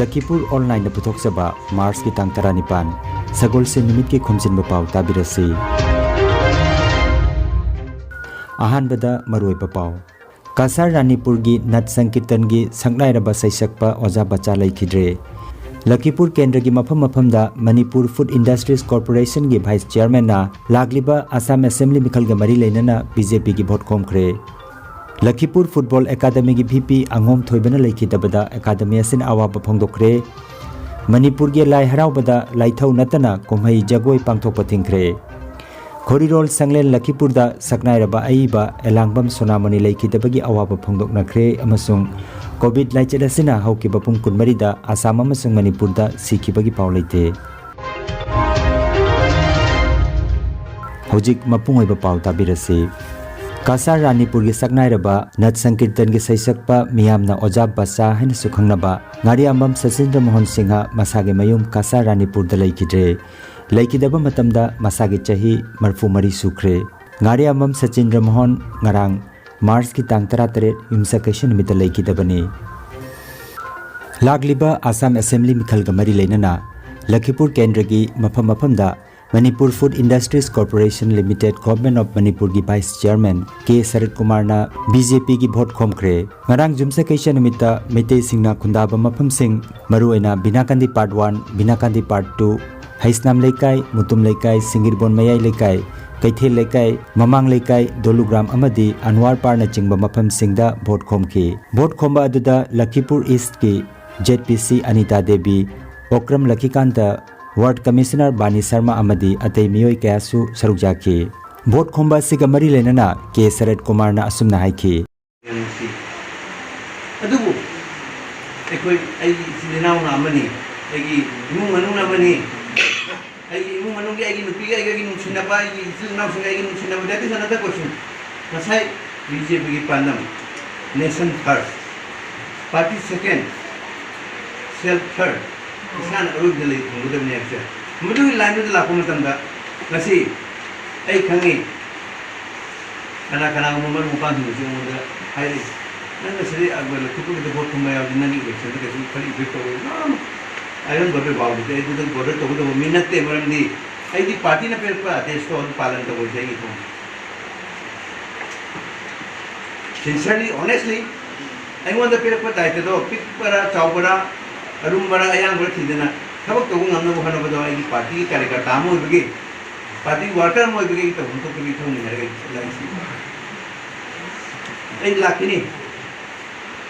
Lakhipur online पुथोक्चबा मार्च की तांग 19 सगोल से निमित की खोमजिनबा पाव ताबिरसी अहानबदा मरुइबा पाव कासार रानीपुर की नट संकीर्तन की संगनाइरबा सैसक्पा ओजा बच्चा लैखिद्रे लखीपुर केंद्र की मफम मणिपुर फूड इंडस्ट्रीज कॉर्पोरेशन की वाइस चेयरमैन ना लागलिबा असम असेंबली मिखल के मरी लेना बीजेपी की वोट खोमख्रे लखीपुर फुटबॉल एकाडमी की VP अंगोम थोइबना लैखिदबदा एकाडमी असिन अवाब फोंदोखरे मणिपुर के लाई हरावबदा लाइथौ नतना कुमहै जगोई पांथोकपा थिंख्रे खोरीरोल संगलेन लखीपुर दा सकनाइरबा अइबा एलांगबम सोनामनी लैखिदबगी अवाब फोंदोकनख्रे अमसुंग कोविड लाइचेद असिना हौकिबा पुंग 19 दा आसाम अमसुंग मणिपुर दा सिखिबगी पाव लैते हौजिक मपुंग ओइबा पाव ताबिरसे कासार रानीपुर की सकनाइरबा नट संकीर्तन की सैसक्पा मियामना ओजा बच्चा है सुखंगनबा नारियाम्बम सचिंद्र मोहन सिंह मसागे मयूम कासार रानीपुर द लैखिद्रे लैखिदबा मतमदा मसागे चही 34 सुख्रे नारियाम्बम सचिंद्र मोहन ngarang मार्च की तांग 13 युमसकैशन निमित्त लैखिदबने लागलिबा आसाम असेंबली मिखल का मरी लेना लखीपुर केंद्र की मफमदा Manipur food industries corporation limited government of Manipur की वाइस चेयरमैन के शरद कुमार ना बीजेपी की वोट खोमख्रे ngarang जुमसकैशन निमित्त मेते सिंगना खुंदाबा मफमसिंग मरुओइना बिनाकांदी पार्ट 1 बिनाकांदी पार्ट 2 हाइसनाम लेकाई मुतुम लेकाई सिंगिरबोन मयाई लेकाई कैथेल लेकाई ममांग लेकाई दोलुग्राम अमदी अनवार पारना चिंगबा मफमसिंगदा वोट खोमखे वोट खोमबा अदुदा लखीपुर ईस्ट की ZPC Anita Devi Okram Lakhikant ward commissioner बानी शर्मा अमदी अतै मियोय कयासु सरुक जाखी वोट खोमबा सिगा मरी लेना के शरद कुमार ना असुमना हाइखी अदुबु एकोय आई सिनाव नामनी एगी इमु मनु नामनी एगी इमु मनु के एगी नुपी के एगी नुसिनाबा एगी सिनाव सिंगा एगी नुसिनाबा दैट इज अनदर क्वेश्चन नसाई बीजेपी की पांडम nation first party second self third किसान अरुग दले मुदम ने एक्शन मुदु लाइन दे लाको मतंदा नसी ए खंगी कना मुमन मुपान दुजु मुदा हाइले नंग सरी अगल कुकु दे वोट कुमा या नंगी इलेक्शन के सु खली विक्ट हो ना आयन बबे बाउ दे दु बॉर्डर तो मिनते मरमदी आई दी पार्टी ने पेर पर आदेश तो पालन तो हो जाएगी तो sincerely honestly I want the पेर पर दायित्व तो पिक पर चावबड़ा अरुम बड़ा अयांग बड़ा थीदना थबक तो हमने वो हनो बदवा की पार्टी की कार्यकर्ता मो बगे पार्टी वर्कर मो बगे तो हम तो कभी तो नहीं रहेगा लाइसी ए लाकिनी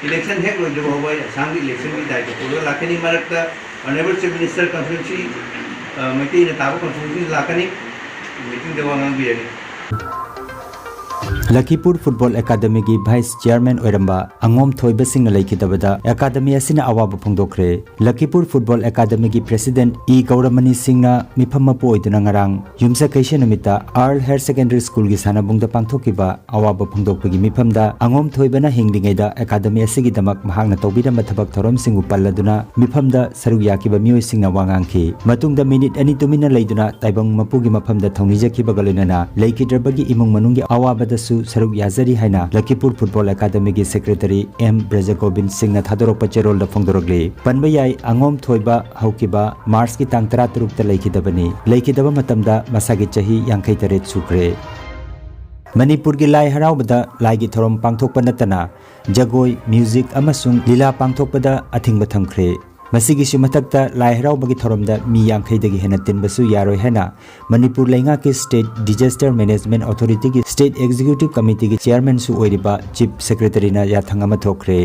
इलेक्शन है कोई जब होगा सांग इलेक्शन भी दायित्व पूरा लाकिनी मरकता honourable chief minister conference meeting ने ताबो कॉन्फ्रेंस लाकिनी मीटिंग देवांग भी है लखीपुर फुटबॉल एकाडमी की वाइस चेयरमैन ओरंबा अंगोम थोइबा सिंग लैखिदबदा एकाडमी असिना अवाब फोंदोखरे लखीपुर फुटबॉल एकाडमी की प्रेसिडेंट ई गौरमनी सिंगना मिफमपो ओइदना ngarang युमसकैशन निमित्ता आर्ल हायर सेकेंडरी स्कूल की सानाबुंगदा पांथोकिबा अवाब फोंदोकपगी मिफमदा अंगोम थोइबना हिंगलिंगैदा एकाडमी असिगी दमक महांगना तौबिरम थबक थोरम सिंगु पल्लदुना मिफमदा सरुक याकिबा मियोय सिंगना वांगांखि मतुंगदा मिनिट अनि तुमिना लैदुना ताइबंग मपुगी मफमदा थौनिजखिबगा लैनना लैखिद्रबगी इमुंग मनुंगी अवाबदसु सरुक याजरी हैना लखीपुर फुटबॉल एकाडमी की सेक्रेटरी M ब्रजगोविंद सिंह ना थादोरप चेरोल फोंदोरगले पनबा याई अंगोम थोइबा हौकिबा मार्च की तांग 13 त लैखिदबनी लैखिदबा मतमदा मसागी चही 53 सुख्रे मणिपुर की लाई हरावबदा लाइगी थोरम पांथोकपा नतना जगोई म्यूजिक अमसुंग लीला पांथोकपदा अथिंग थमख्रे मसीगिसु मथक्ता लाई हरावबगी थोरमदा मी 50 हेना तिनबसु यारोय हैना मणिपुर लेंगा के स्टेट डिजास्टर मैनेजमेंट अथॉरिटी की स्टेट एग्जीक्यूटिव कमिटी की चेयरमैन सु ओइरिबा चीफ सेक्रेटरी ना याथंग अमा थोखरे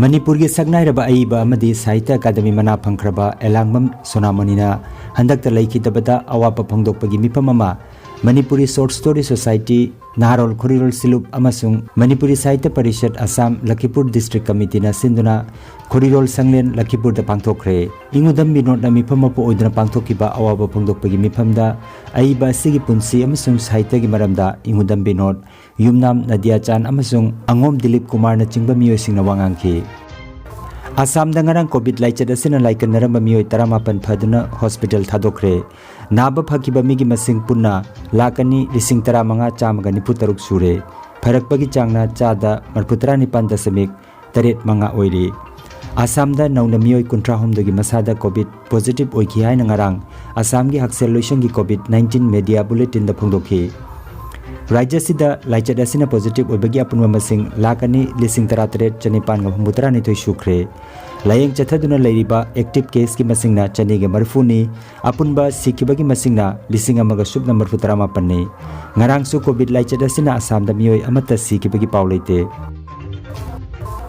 मणिपुर की सकनाइरबा अइबा अमदी साहित्य अकादमी मना फंखरबा एलांगबम सोनामनीना हंदक्ता लैखिदबदा अवाप फोंदोकपगी मिफम अमा Manipuri short story society नारोल खोरीरोल सिलुप अमसुंग Manipuri साहित्य परिषद असम लखीपुर डिस्ट्रिक्ट कमिटी ना सिंधुना खोरीरोल संगलेन लखीपुर द पांथोखरे इंगुदम बिनोद ना मिफमपो ओइदना पांथोकिबा अवाब फोंदोकपगी मिफमदा अइबा सिगी पुंसी अमसुंग साहित्य की मरमदा इंगुदम बिनोद युमनाम नदिया चान अमसुंग अंगोम दिलीप कुमार ना चिंगबा मियोसिंग ना वांगांखि आसाम दंगरंग कोविड लाइचेद असिना लाइकनरम मियोय 18 फदुना हॉस्पिटल थादोखरे नाब फकिबा मिगी मसिंग पुन्ना लाकनी 15,593 सुरे फरकपगी चांगना चादा 39.8 मंगा ओइरी Assamda nauna miyoi 53 gi masada covid positive oiki haina ngarang Assam gi haksel loisang gi covid-19 media bulletin da phongdokhi Rajya sida laichat asina positive oibagi apunwa masing lakani lising 33 chanipan ga humbutra ni thoi sukre layeng chathaduna leiriba active case ki masingna chani ge marfuni apunba sikibagi masingna lising amaga subna marfutara mapanni ngarang su covid laichat asina Assam da miyoi amata sikibagi paulete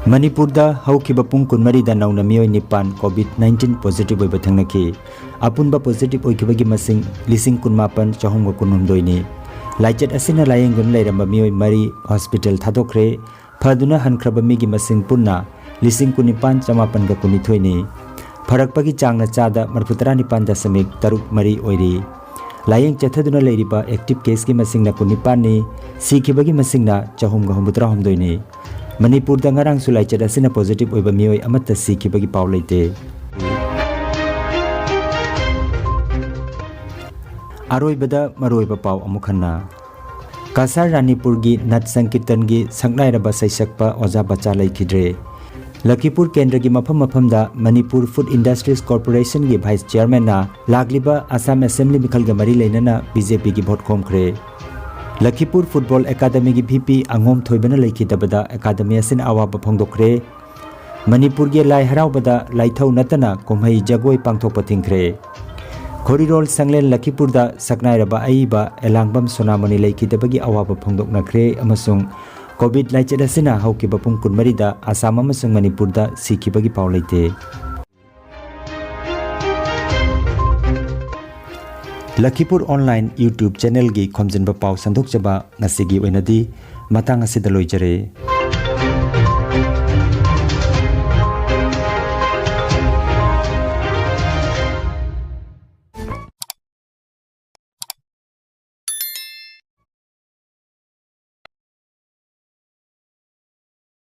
Manipur da haukiba pung kunmari da nauna miyoi nipan covid-19 positive oiba thangnaki apunba positive oikibagi masing lising kunmapan chahum ga kunhumdoi ni Laichat asina layeng gun leiramba miyoi mari hospital thadokre phaduna hankraba migi masing punna lising kunipan chamapan ga kunithoi ni pharakpagi changna chada marfutara nipan da samik taruk mari oiri layeng chathaduna leiriba active case ki masing na kunipan ni sikibagi masing na chahum ga humbutra humdoi ni Manipur da ngarang su laichat asina positive oiba miyoi amata sikibagi paw leite Aroibada maroiba paw amukhanna Kasar Ranipur gi Nat Sankirtan gi sangnai-raba saisakpa oja bacha laikhidre Lakipur Kendra gi mafam da Manipur Food Industries Corporation gi Vice Chairman na lagliba Assam Assembly mikhal ga mari leinana BJP gi vote khomkhre Lakipur Football Academy gi VP Angom Thoibana laikhidabada academy asin awaba phongdokre Manipur gi lai haraubada laithau natana komhai jagoi pangthokpa thingkhre Korirol Sanglen Lakipur da saknairaba aiba elangbam sonamani laikhidabagi awaba phongdoknakre amasung covid laichat asina haukiba pung kunmari da Assam amasung Manipur da sikibagi paw leite Lakipur Online YouTube channel gi khomjinba paw sandokjaba ngasigi oinadi matang asida loijare